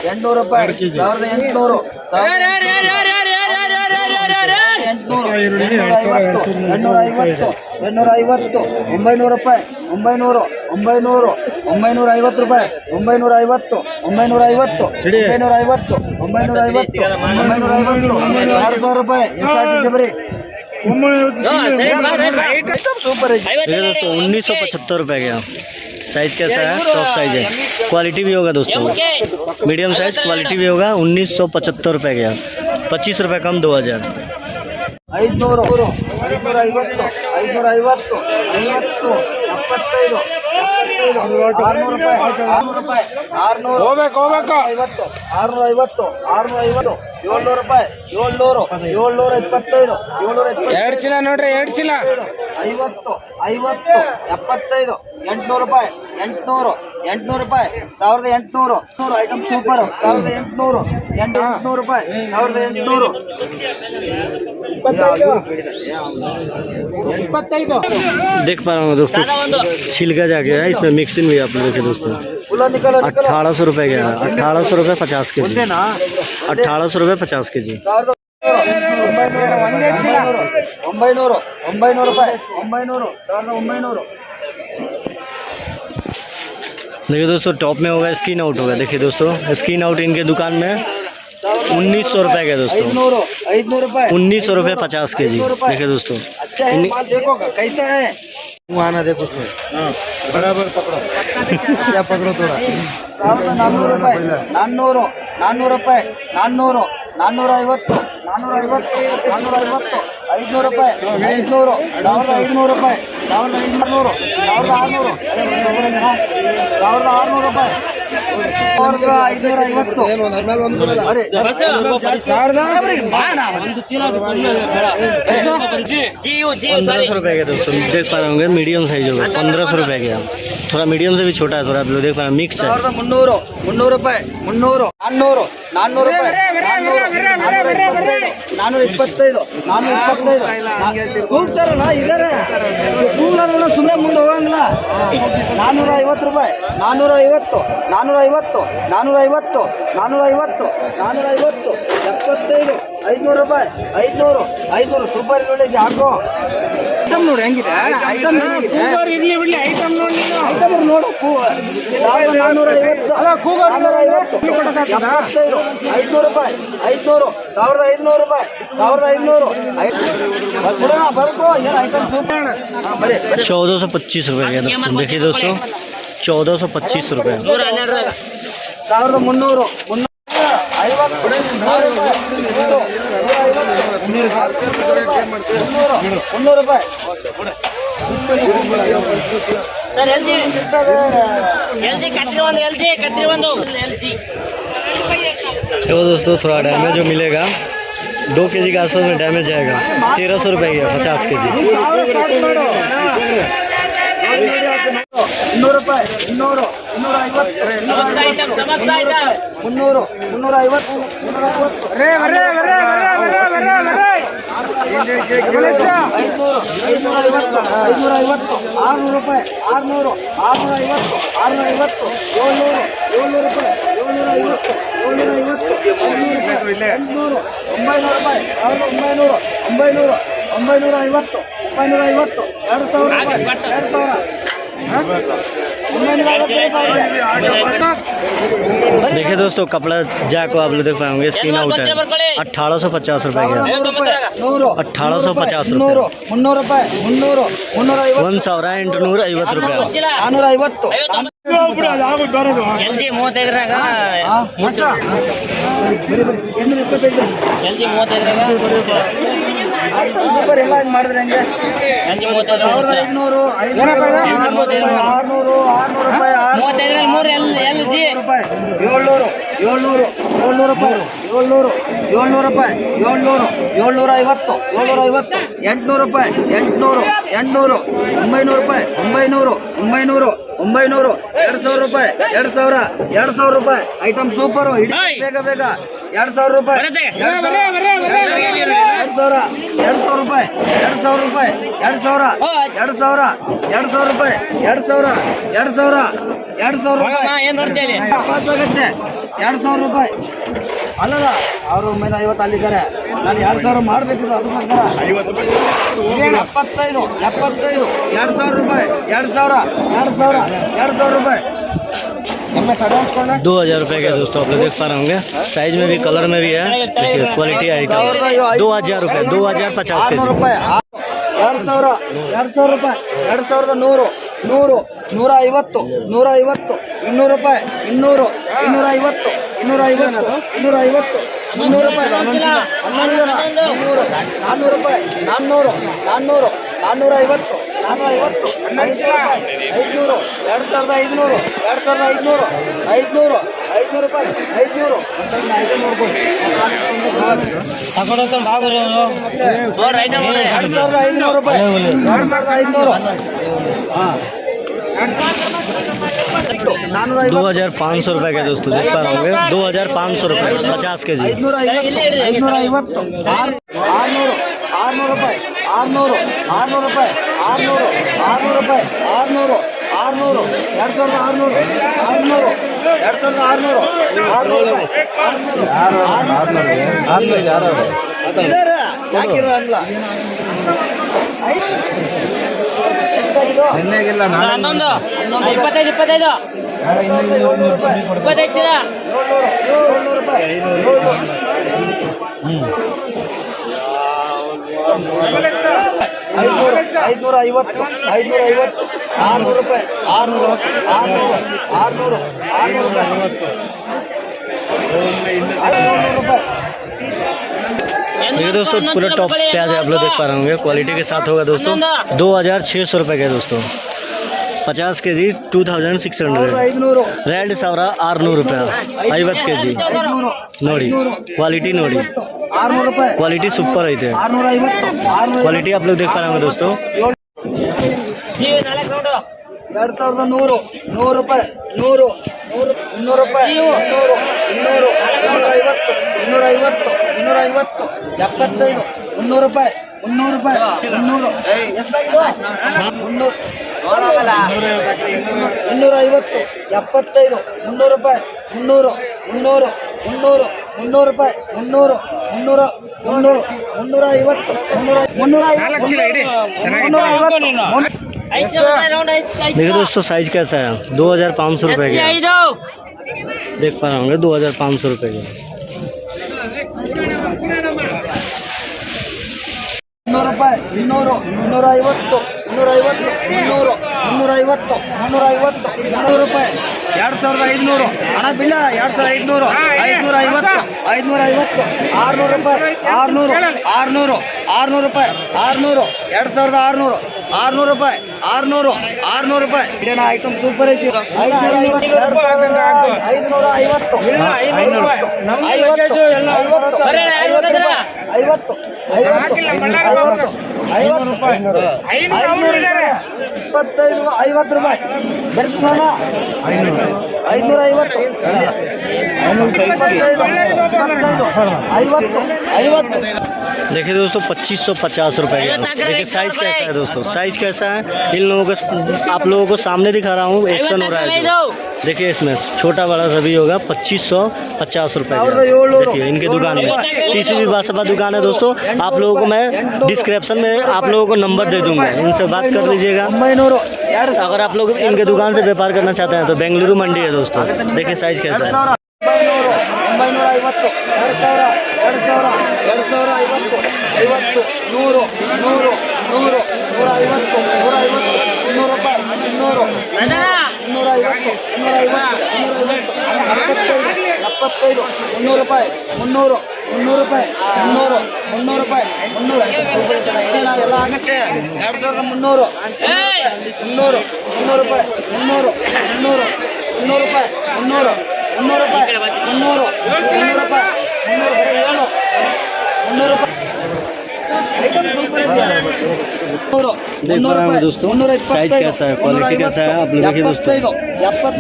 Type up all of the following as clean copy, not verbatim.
800 ರೂಪಾಯಿ 1800 850 900 ರೂಪಾಯಿ 900 900 950 ರೂಪಾಯಿ 950 950 950 950 2000 ರೂಪಾಯಿ SRTC ಬರೀ सुपर है। ये दोस्तों 1975 रुपए का साइज कैसा है? टॉप साइज है, क्वालिटी भी होगा दोस्तों, मीडियम साइज क्वालिटी भी होगा। 1975 रुपए का 25 रुपए कम 2000। 500 550 550 600 ರೂಪಾಯಿ 600 650 700 ರೂಪಾಯಿ 700 725 ಎರಡು ಚೀಲ ನೋಡ್ರಿ, 2 ಚೀಲ 50 50 75 800 ರೂಪಾಯಿ 800 ರೂಪಾಯಿ 1800 ಐಟಮ್ ಸೂಪರ್ 1800 800 ರೂಪಾಯಿ 1800 देख पा रहा हूँ दोस्तों, छिलका जाके है, इसमें मिक्सिंग भी आप लोग देखे दोस्तों। 1800 रुपए का 1800 रुपए 50 के जी, 1800 रुपए 50 के जी। 900 ರೂಪಾಯಿ 900 देखिए दोस्तों, टॉप में होगा स्किन आउट होगा। देखिए दोस्तों, स्किन आउट इनके दुकान में 1900 रुपए का दोस्तों, 500 ರೂಪಾಯಿ 1900 रुपए 50 के जी। देखिए दोस्तों, अच्छा है माल, देखो कैसा है आना देखो उसमें बराबर पकड़ो, क्या पकड़ो थोड़ा। 400 ರೂಪಾಯಿ 400 ರೂಪಾಯಿ 400 450 450 500 ರೂಪಾಯಿ 500 1500 ರೂಪಾಯಿ 1500 1600 ರೂಪಾಯಿ 1500 रुपए के दोस्तों देख पा रहे होंगे, मीडियम साइज होगा 1500 रुपए के। थोड़ा मीडियम से भी छोटा है, थोड़ा आप लोग देख पा रहे हैं, मिक्स है। 300 ರೂಪಾಯಿ 300 400 ರೂಪಾಯಿ 425 ಕೂಗ್ತಾರಲ್ಲ ಇದಾರೆ, ಕೂಗ್ಲಾರಲ್ಲ ಸುಮ್ಮನೆ ಮುಂದೆ ಹೋಗಂಗಿಲ್ಲ। 450 ರೂಪಾಯಿ 450 75 500 ರೂಪಾಯಿ 500 ಸೂಪರ್ ನೋಡಿದ್ದೆ ಹಾಕೋ ಐಟಮ್ ನೋಡಿ ಹೆಂಗಿದೆ, ಐಟಮ್ ನೋಡು 450 500 ರೂಪಾಯಿ 500 1500 ರೂಪಾಯಿ 1500 ಬರ್ಕೋ ಏನು ಐಟಮ್ ಸೂಪರ್ 1425 रुपए का दोस्तों। देखिए दोस्तों, 1425 रुपए 1300 300 ರೂಪಾಯಿ देखो दोस्तों, थोड़ा डैमेज जो मिलेगा 2 kg के आसपास में डैमेज आएगा। 1300 रुपए की है 50 के जी। 200 ರೂಪಾಯಿ 200 350 600 ರೂಪಾಯಿ 600 650 650 700 ರೂಪಾಯಿ 750 900 ರೂಪಾಯಿ 950 2000 देखिए दोस्तों, कपड़ा जैक को आप लोग देख पाएंगे, स्किन आउट है। 1850 रुपए का 1850 रुपए 300 ರೂಪಾಯಿ 300 1850 ರೂಪಾಯಿ 450 ಸೂಪರ್ ಎಲ್ಲ ಹಿಂಗೆ ಮಾಡಿದ್ರೆ ಹೆಂಗೆ 1500 500 600 ರೂಪಾಯಿ 700 ರೂಪಾಯಿ 700 ರೂಪಾಯಿ 750 800 ರೂಪಾಯಿ 800 900 ರೂಪಾಯಿ 900 ರೂಪಾಯಿ 2000 ರೂಪಾಯಿ ಐಟಮ್ ಸೂಪರ್ ಬೇಗ ಬೇಗ 2000 ರೂಪಾಯಿ 2000 ರೂಪಾಯಿ 2000 ರೂಪಾಯಿ 2000 ರೂಪಾಯಿ 2000 ರೂಪಾಯಿ ಪಾಸ್ ಆಗುತ್ತೆ 2000 ರೂಪಾಯಿ ಅಲ್ಲಲ್ಲ 1950 ಅಲ್ಲಿದ್ದಾರೆ ನಾನು 2000 ಮಾಡ್ಬೇಕಿತ್ತು ಅದಕ್ಕೋಸ್ಕರ 75 2000 ರೂಪಾಯಿ 2000 ರೂಪಾಯಿ 2000 रुपए के दोस्तों आप लोग देख पा रहे होंगे साइज में भी कलर में भी है देखिए क्वालिटी आइटम 2000 रुपए 2050 के जी ರೂಪಾಯಿ 2000 ರೂಪಾಯಿ 2100 150 200 ರೂಪಾಯಿ 200 250 300 ರೂಪಾಯಿ 400 ರೂಪಾಯಿ 400 450 500 2500 ರೂಪಾಯಿ 500 2500 ರೂಪಾಯಿ 2500 ಹಾಂ 2500 रुपए के दोस्तों देख पा रहे होंगे 2500 रुपए 50 के जी 550 600 ರೂಪಾಯಿ 600 ರೂಪಾಯಿ 600 ರೂಪಾಯಿ 600 ಯಾಕಿರೋ ಅಲ್ಲ ಹನ್ನೊಂದು 25 25 550 600 ರೂಪಾಯಿ 600 ರೂಪಾಯಿ देखिए दोस्तों पूरा टॉप प्याज है आप लोग देख पा रहे होंगे क्वालिटी के साथ होगा दोस्तों 2600 रुपए के दोस्तों 50 के जी 2600 रेड सावरा 600 रुपये 50 के जी ನೋಡಿ क्वालिटी ನೋಡಿ 600 ರೂಪಾಯಿ क्वालिटी सुपर ಐತೆ 650 क्वालिटी आप लोग देख पा रहे होंगे दोस्तों 2100 100 ರೂಪಾಯಿ 100 ರೂಪಾಯಿ 250 75 300 ರೂಪಾಯಿ 300 250 75 300 ರೂಪಾಯಿ 300 ರೂಪಾಯಿ 350 देखिए दोस्तों साइज कैसा है 2500 रुपए के देख पा रहे होंगे 2500 रुपए के 200 ರೂಪಾಯಿ 200 250 300 ರೂಪಾಯಿ 2500 ಹಣ ಬಿಲ್ಲ 2500 550 600 ರೂಪಾಯಿ 600 ರೂಪಾಯಿ 600 600 ರೂಪಾಯಿ 600 ರೂಪಾಯಿ ಇಡೇನ ಐಟಮ್ ಸೂಪರ್ ಐತಿ 50 ರೂಪಾಯಿ ಬೆರೆಸೋಣ 550 देखिए दोस्तों 2550 रुपए का देखिए साइज कैसा है दोस्तों साइज कैसा है इन लोगों को आप लोगों को सामने दिखा रहा हूँ एक्शन हो रहा है जो। देखिए इसमें छोटा बड़ा सभी होगा 2550 रुपए का देखिए इनके दुकान में टीसीबी बासपा दुकान है दोस्तों आप लोगों को मैं डिस्क्रिप्शन में आप लोगों को नंबर दे दूंगा इनसे बात कर लीजिएगा अगर आप लोग इनके दुकान से व्यापार करना चाहते हैं तो बेंगलुरु मंडी है दोस्तों देखिए साइज कैसा है 950 ರೂಪಾಯಿ 300 ರೂಪಾಯಿ ಎಲ್ಲ ಆಗತ್ತೆ 2300 ರೂಪಾಯಿ 300 ರೂಪಾಯಿ ಐಟಮ್ ಸೂಪರ್ ಇದೆಯಾ देख पा रहे हैं दोस्तों साइज कैसा है, क्वालिटी कैसा है, आप लोग देखिए दोस्तों।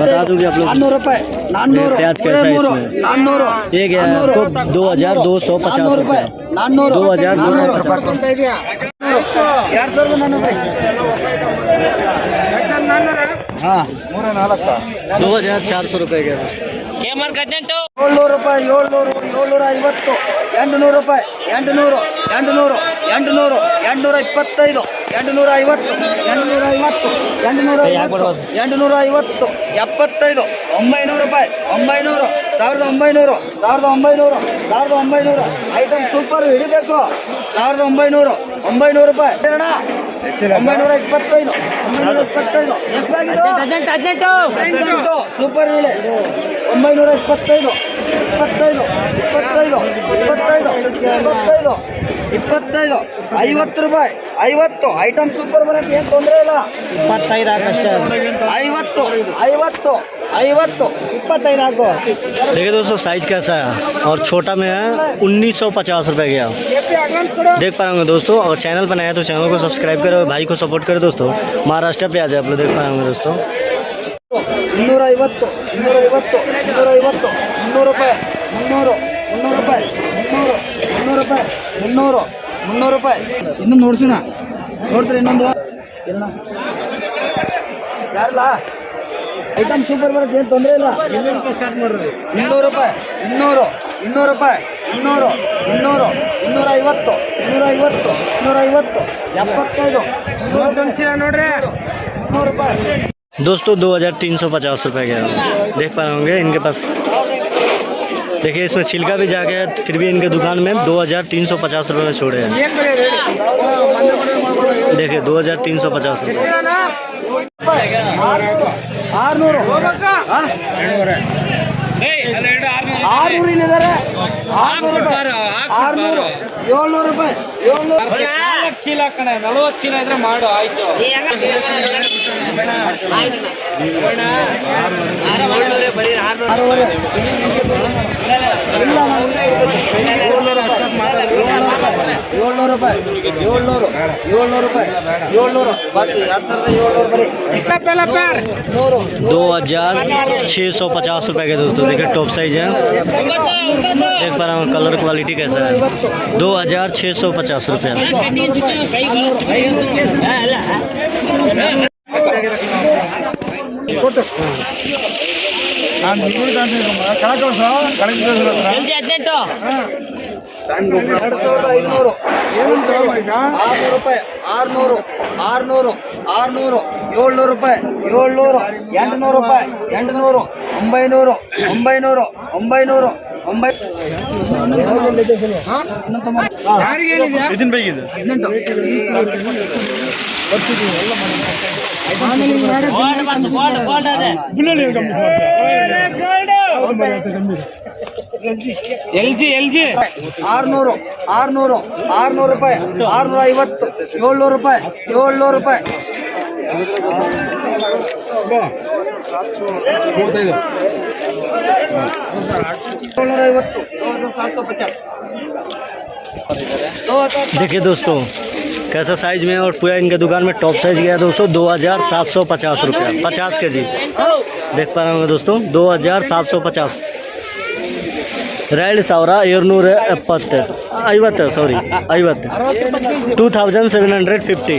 बता दूं कि आप लोग 400 ರೂಪಾಯಿ 400 प्याज कैसा है इसमें 400 ये क्या है आपको 2250 रुपये 400 2250 ಇದೆಯಾ 2400 ಹಾ 2400 रुपये का ಕೇಮನ್ 18 700 ರೂಪಾಯಿ 700 750 800 ರೂಪಾಯಿ 800 800 800 825 850 850 850 850 900 ರೂಪಾಯಿ 900 1900 1900 1900 ಐಟಮ್ ಸೂಪರ್ ಹಿಡಿಬೇಕು 1900 900 ರೂಪಾಯಿ ಅಣ್ಣ 925 925 ಎಷ್ಟಾಗಿದೆ 18 ಸೂಪರ್ ಹೇಳಿ 925 25 25 25 25 25 50 ರೂಪಾಯಿ 50 ಐಟಮ್ ಸೂಪರ್ ಬರುತ್ತೆ ಏನು ತೊಂದರೆ ಇಲ್ಲ 25 ಹಾಕಷ್ಟೇ 50 50 50 25 ಹಾಕು देखिए दोस्तों साइज कैसा है और छोटा में है 1950 रुपये का देख पा रहे होंगे दोस्तों। और चैनल पर नया है तो चैनल को सब्सक्राइब करें और भाई को सपोर्ट करें दोस्तों। महाराष्ट्र प्याज है आप लोग देख पा रहे होंगे दोस्तों 250 250 250 300 ರೂಪಾಯಿ 300 300 ರೂಪಾಯಿ 300 ರೂಪಾಯಿ 300 300 ರೂಪಾಯಿ ಇನ್ನೊಂದು ನೋಡ್ಸೋಣ ನೋಡ್ತಾರೆ ಇನ್ನೊಂದು ಯಾರಲ್ಲ ಐಟಮ್ ಸೂಪರ್ ಬರುತ್ತೆ ಏನು ತೊಂದರೆ ಇಲ್ಲ ಸ್ಟಾರ್ಟ್ ಮಾಡ್ರಿ 200 ರೂಪಾಯಿ 200 200 ರೂಪಾಯಿ 200 200 250 250 250 75 ನೋಡ್ರಿ 200 ರೂಪಾಯಿ दोस्तों 2350 रुपये का देख पा रहे होंगे इनके पास। देखिए इसमें छिलका भी जाके है फिर भी इनके दुकान में 2350 रुपये में छोड़े हैं। देखिए 2350 रुपये 600 ಇಲ್ಲಿದ್ದಾರೆ 600 ರೂಪಾಯಿ 700 ಚೀಲ ಕಣೆ 40 ಚೀಲ ಇದ್ರೆ ಮಾಡು ಆಯ್ತು ಏಳ್ನೂರು ರೂಪಾಯಿ 700 ರೂಪಾಯಿ 700 ಬಸ್ 2700 ಬರೀ 2650 रुपये के दोस्तों। देखिए टॉप साइज है देख पा रहा हूँ कलर क्वालिटी कैसा है 2650 रुपये। ಜಲ್ದಿ 2500 600 ರೂಪಾಯಿ 600 600 600 700 ರೂಪಾಯಿ 700 800 ರೂಪಾಯಿ 800 900 900 900 ಎಲ್ ಜಿ 600 600 600 ರೂಪಾಯಿ 650 700 ರೂಪಾಯಿ 700 ರೂಪಾಯಿ 750 देखिए दोस्तों कैसा साइज में और पूरा इनके दुकान में टॉप साइज गया दोस्तों 2750 रुपये 50 के जी देख पा रहे होंगे दोस्तों 2750 रेड सावरा 270 सॉरी 2750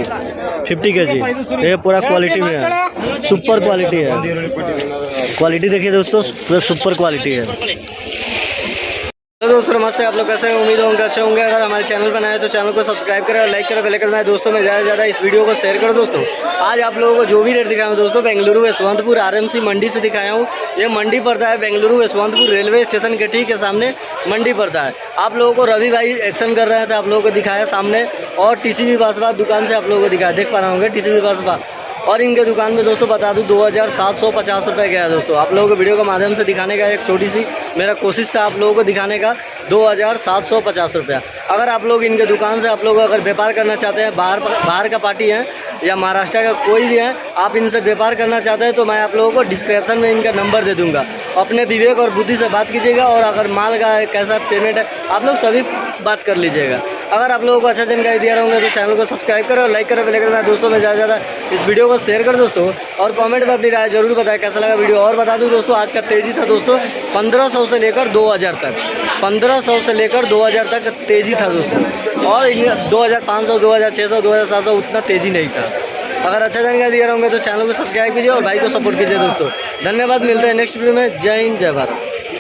50 के जी ये पूरा क्वालिटी में है सुपर क्वालिटी है क्वालिटी देखिए दोस्तों पूरा सुपर क्वालिटी है। तो दोस्तों नमस्ते आप लोग कैसे हैं उम्मीद होंगे अच्छे होंगे। अगर हमारे चैनल पर नए हैं तो चैनल को सब्सक्राइब करें और लाइक करें बेल आइकन में दोस्तों में ज़्यादा से ज़्यादा इस वीडियो को शेयर करो दोस्तों। आज आप लोगों को जो भी रेट दिखाया हूँ दोस्तों बेंगलुरु यशवंतपुर आरएमसी मंडी से दिखाया हूँ। ये मंडी पड़ता है बेंगलुरु यशवंतपुर रेलवे स्टेशन के ठीक है सामने मंडी पड़ता है। आप लोगों को रवि भाई एक्शन कर रहे थे आप लोगों को दिखाया सामने और टीसीबी बासवा दुकान से आप लोगों को दिखाया देख पा रहे होंगे टीसीबी बासवा और इनके दुकान में दोस्तों बता दूं 2750 रुपये गया दोस्तों। आप लोगों को वीडियो के माध्यम से दिखाने का एक छोटी सी मेरा कोशिश था आप लोगों को दिखाने का 2750 रुपया। अगर आप लोग इनके दुकान से आप लोग अगर व्यापार करना चाहते हैं, बाहर का पार्टी है या महाराष्ट्र का कोई भी है, आप इनसे व्यापार करना चाहते हैं तो मैं आप लोगों को डिस्क्रिप्शन में इनका नंबर दे दूंगा। अपने विवेक और बुद्धि से बात कीजिएगा और अगर माल का कैसा पेमेंट है आप लोग सभी बात कर लीजिएगा। अगर आप लोगों को अच्छा जानकारी दिया रहूँगा तो चैनल को सब्सक्राइब करो, लाइक करो, लेकर मैं दोस्तों में ज़्यादा इस वीडियो को शेयर कर दोस्तों, और कमेंट में अपनी राय जरूर बताएं कैसा लगा वीडियो। और बता दूं दोस्तों, आज का तेज़ी था दोस्तों 1500 से लेकर 2000 तक, 1500 से लेकर 2000 तक तेज़ी था दोस्तों, और 2500, 2600, 2700 उतना तेज़ी नहीं था। अगर अच्छा जानकारी दिया रहूँगा तो चैनल को सब्सक्राइब कीजिए और भाई को सपोर्ट कीजिए दोस्तों। धन्यवाद, मिलते हैं नेक्स्ट वीडियो में। जय हिंद, जय भारत।